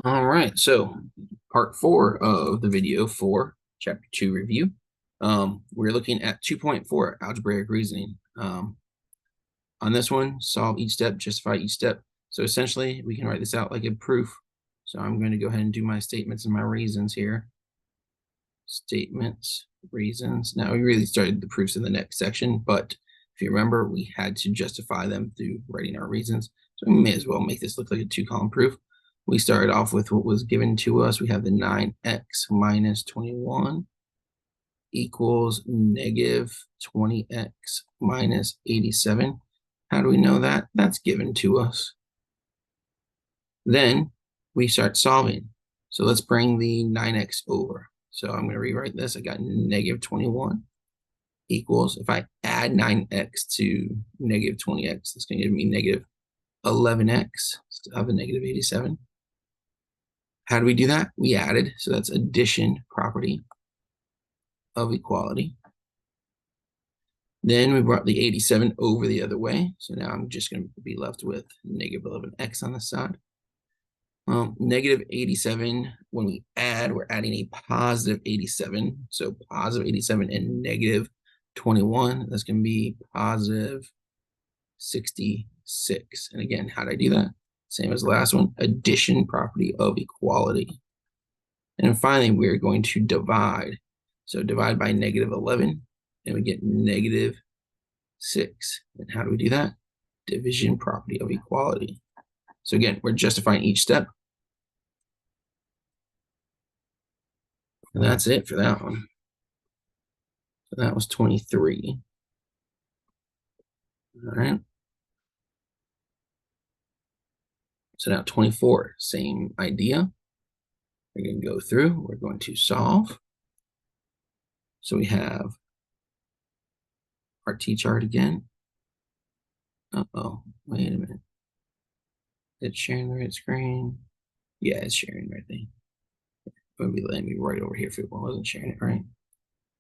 All right, so part 4 of the video for chapter 2 review. We're looking at 2.4 algebraic reasoning. On this one, solve each step, justify each step. So essentially, we can write this out like a proof. So I'm going to go ahead and do my statements and my reasons here. Statements, reasons. Now, we really started the proofs in the next section, but if you remember, we had to justify them through writing our reasons. So we may as well make this look like a 2-column proof. We started off with what was given to us. We have the 9x minus 21 equals negative 20x minus 87. How do we know that? That's given to us. Then we start solving. So let's bring the 9x over. So I'm going to rewrite this. I got negative 21 equals, if I add 9x to negative 20x, that's going to give me negative 11x. Still have a negative 87. How do we do that? We added, so that's addition property of equality. Then we brought the 87 over the other way. So now I'm just going to be left with negative 11x on this side. Negative 87, when we add, we're adding a positive 87. So positive 87 and negative 21, that's going to be positive 66. And again, how did I do that? Same as the last one, addition property of equality. And finally, we're going to divide. So divide by negative 11, and we get negative 6. And how do we do that? Division property of equality. So again, we're justifying each step. And that's it for that one. So that was 23. All right. So now 24, same idea. We're going to go through. We're going to solve. So we have our t-chart again. Uh-oh, wait a minute. It's sharing the right screen. Yeah, it's sharing the right thing. It'll be letting me right over here if it wasn't sharing it right.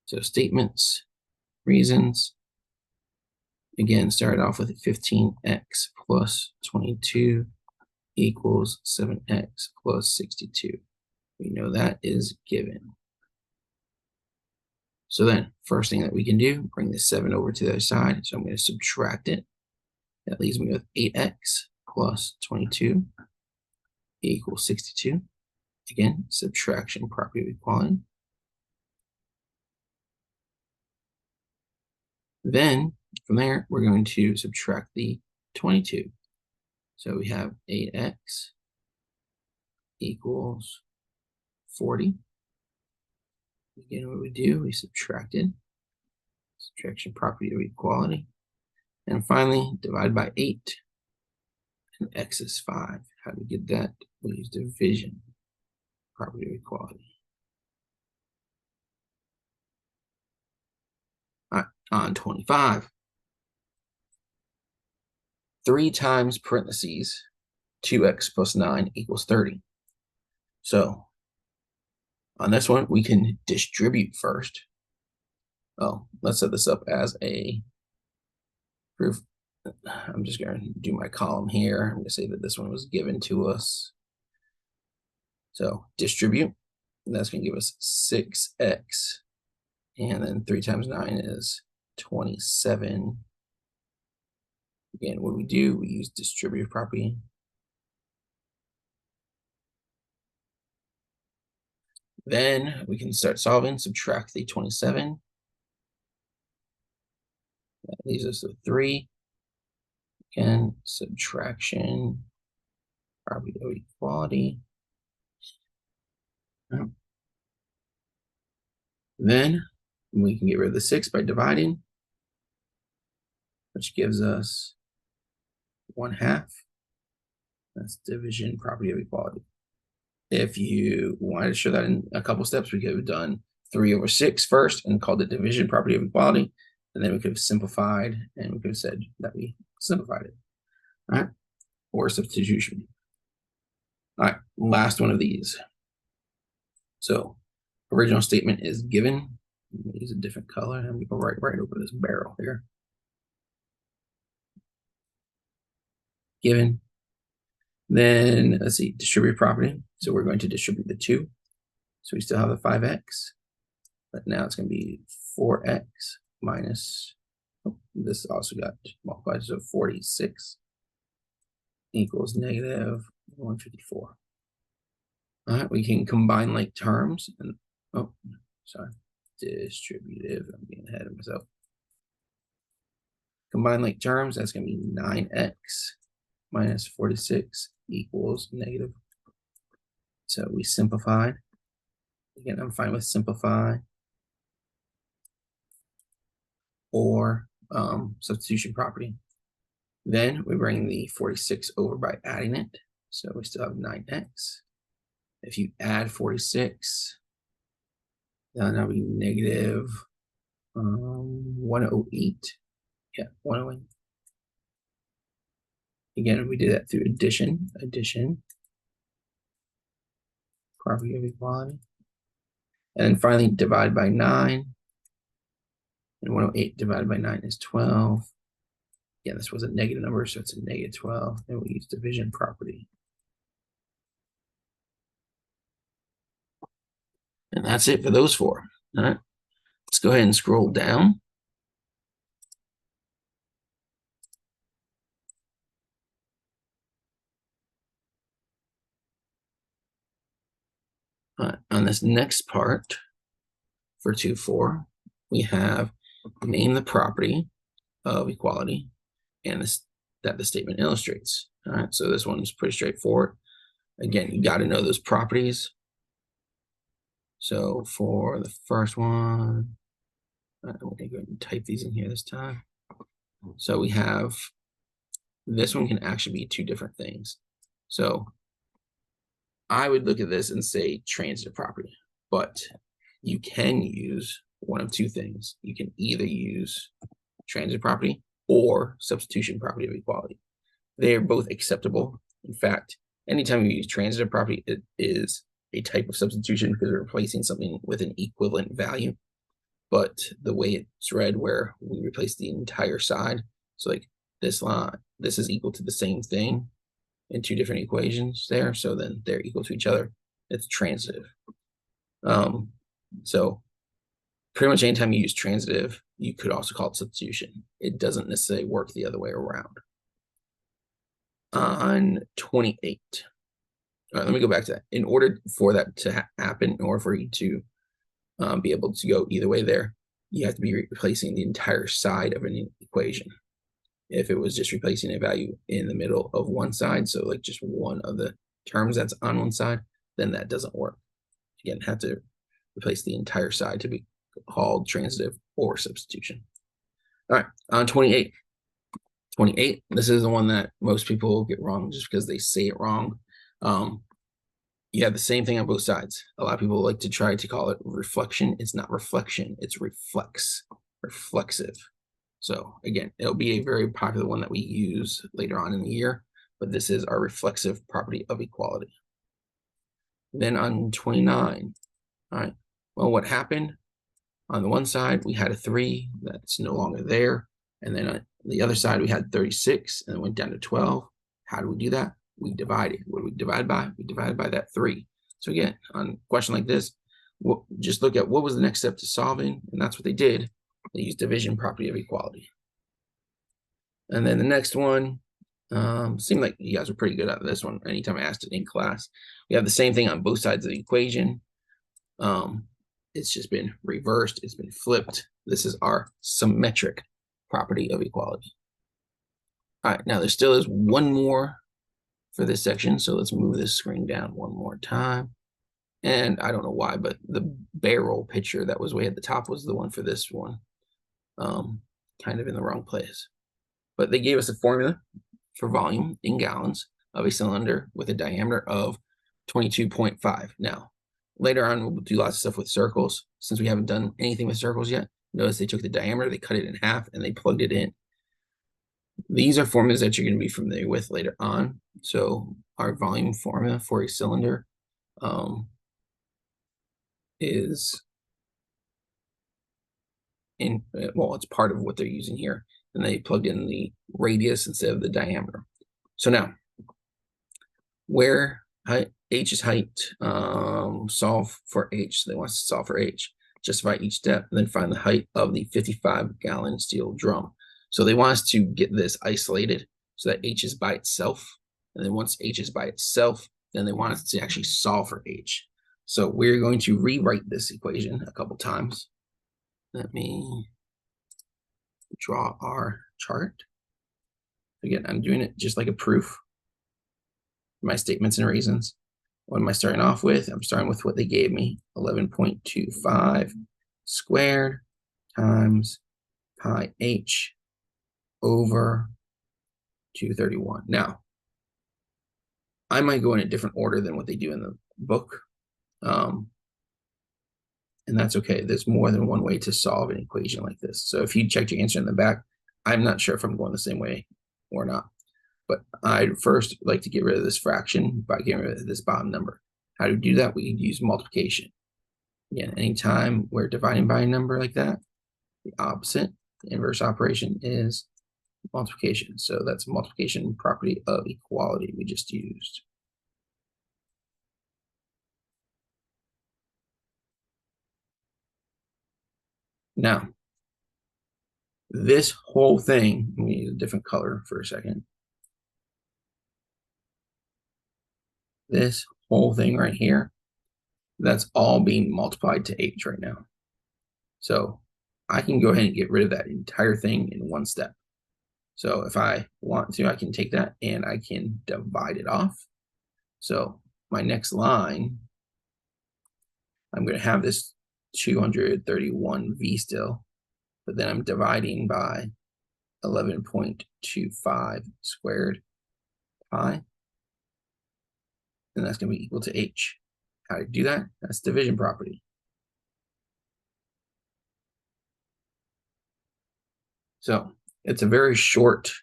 So statements, reasons. Again, start off with 15x plus 22 equals 7x plus 62. We know that is given. So then, first thing that we can do, bring the 7 over to the other side. So I'm going to subtract it. That leaves me with 8x plus 22 equals 62. Again, subtraction property of equality. Then, from there, we're going to subtract the 22. So we have 8x equals 40. Again, what we do, we subtracted. Subtraction property of equality. And finally, divide by 8. And x is 5. How do we get that? We use division property of equality. All right, on 25. 3 times parentheses 2x plus 9 equals 30. So on this one, we can distribute first. Oh, let's set this up as a proof. I'm just going to do my column here. I'm going to say that this one was given to us. So distribute, and that's going to give us 6x. And then 3 times 9 is 27. Again, what we do, we use distributive property. Then we can start solving, subtract the 27. That leaves us with 3. Again, subtraction, property of equality. Then we can get rid of the 6 by dividing, which gives us 1/2. That's division property of equality. If you wanted to show that in a couple steps, we could have done 3/6 first and called it division property of equality. And then we could have simplified, and we could have said that we simplified it. All right, or substitution. All right, last one of these. So original statement is given. I'm gonna use a different color, and I'm gonna go right over this barrel here. Given Then let's see, distribute property. So we're going to distribute the 2. So we still have the 5x, but now it's going to be 4x minus, oh, this also got multiplied, so 46 equals negative 154. All right, we can combine like terms and, oh, sorry, distributive, I'm getting ahead of myself. Combine like terms, that's going to be 9x minus 46 equals negative. So we simplified. Again, I'm fine with simplify or substitution property. Then we bring the 46 over by adding it. So we still have 9x. If you add 46, that'll be negative 108. Yeah, 108. Again, we did that through addition, property of equality. And then finally divide by 9. And 108 divided by 9 is 12. Yeah, this was a negative number, so it's a negative 12. And we use division property. And that's it for those 4. All right, let's go ahead and scroll down. On this next part for 2-4, we have name the property of equality and that the statement illustrates. All right, so this one is pretty straightforward. Again, you got to know those properties. So for the first one, I'm going to go ahead and type these in here this time. So we have, this one can actually be 2 different things. So I would look at this and say transitive property, but you can use one of 2 things. You can either use transitive property or substitution property of equality. They are both acceptable. In fact, anytime you use transitive property, it is a type of substitution because we're replacing something with an equivalent value. But the way it's read, where we replace the entire side, so like this line, this is equal to the same thing in 2 different equations there, so then they're equal to each other. It's transitive. So pretty much anytime you use transitive, you could also call it substitution. It doesn't necessarily work the other way around. On 28, all right, let me go back to that. In order for that to happen, in order for you to be able to go either way there, you have to be replacing the entire side of an equation. If it was just replacing a value in the middle of one side, so like just one of the terms that's on one side, then that doesn't work. Again, have to replace the entire side to be called transitive or substitution. All right, on 28. 28, this is the one that most people get wrong just because they say it wrong. You have the same thing on both sides. A lot of people like to try to call it reflection. It's not reflection, it's reflexive. So again, it'll be a very popular one that we use later on in the year, but this is our reflexive property of equality. Then on 29, all right, well, what happened? On the one side, we had a 3 that's no longer there. And then on the other side, we had 36 and it went down to 12. How do we do that? We divided. What do we divide by? We divided by that 3. So again, on a question like this, just look at what was the next step to solving, and that's what they did. They used division property of equality. And then the next one, seemed like you guys were pretty good at this one. Anytime I asked it in class, we have the same thing on both sides of the equation. It's just been reversed. It's been flipped. This is our symmetric property of equality. All right, now there still is one more for this section, so let's move this screen down one more time. And I don't know why, but the barrel picture that was way at the top was the one for this one. Kind of in the wrong place. But they gave us a formula for volume in gallons of a cylinder with a diameter of 22.5. Now, later on, we'll do lots of stuff with circles. Since we haven't done anything with circles yet, notice they took the diameter, they cut it in half, and they plugged it in. These are formulas that you're going to be familiar with later on. So our volume formula for a cylinder is it's part of what they're using here. And they plugged in the radius instead of the diameter. So now, where h is height, solve for h. So they want us to solve for h. Justify each step, and then find the height of the 55-gallon steel drum. So they want us to get this isolated so that h is by itself. And then once h is by itself, then they want us to actually solve for h. So we're going to rewrite this equation a couple times. Let me draw our chart. Again, I'm doing it just like a proof. My statements and reasons. What am I starting off with? I'm starting with what they gave me, 11.25 squared times pi h over 231. Now, I might go in a different order than what they do in the book, and that's okay. There's more than one way to solve an equation like this. So if you checked your answer in the back, I'm not sure if I'm going the same way or not. But I'd first like to get rid of this fraction by getting rid of this bottom number. How to do that? We can use multiplication. Again, anytime we're dividing by a number like that, the opposite, the inverse operation is multiplication. So that's multiplication property of equality we just used. Now, this whole thing, let me use a different color for a second. This whole thing right here, that's all being multiplied to h right now. So I can go ahead and get rid of that entire thing in one step. So if I want to, I can take that and I can divide it off. So my next line, I'm going to have this 231V still, but then I'm dividing by 11.25 squared pi, and that's going to be equal to h. How to do that? That's division property. So it's a very short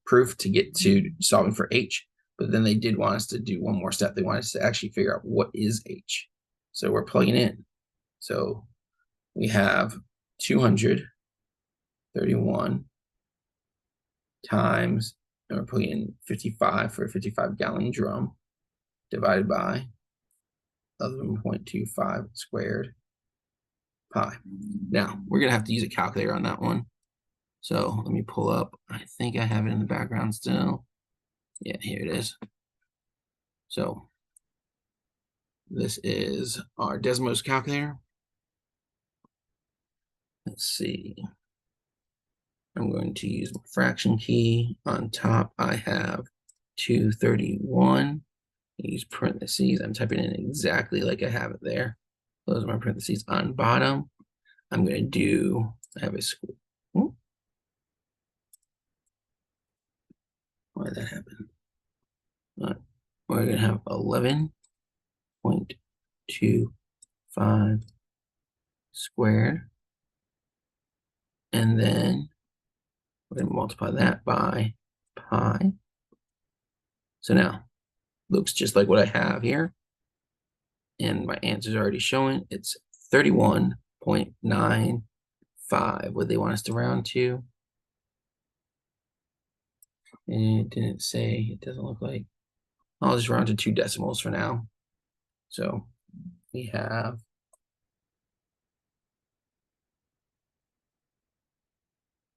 proof to get to solving for h, but then they did want us to do one more step. They want us to actually figure out what is h. So we're plugging in. So we have 231 times, and we're putting in 55 for a 55-gallon drum, divided by 11.25 squared pi. Now, we're going to have to use a calculator on that one. So let me pull up. I think I have it in the background still. Yeah, here it is. So this is our Desmos calculator. Let's see. I'm going to use my fraction key. On top, I have 231. Use parentheses. I'm typing in exactly like I have it there. Those are my parentheses. On bottom, I'm going to do, I have a square. Why did that happen? All right. We're going to have 11.25 squared. And then we're going to multiply that by pi. So now, looks just like what I have here. And my answer's already showing. It's 31.95. What they want us to round to? And it didn't say, it doesn't look like. I'll just round to 2 decimals for now. So we have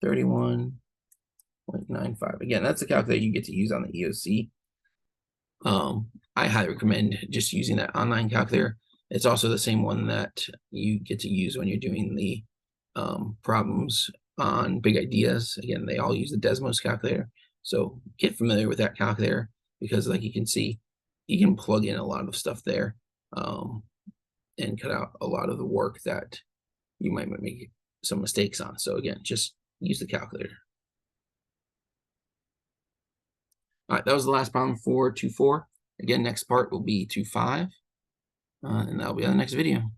31.95. Again, that's the calculator you get to use on the EOC. I highly recommend just using that online calculator. It's also the same one that you get to use when you're doing the problems on Big Ideas. Again, they all use the Desmos calculator. So get familiar with that calculator because, like you can see, you can plug in a lot of stuff there and cut out a lot of the work that you might make some mistakes on. So again, just use the calculator. All right, that was the last problem for 2.4. Again, next part will be 2.5, and that'll be on the next video.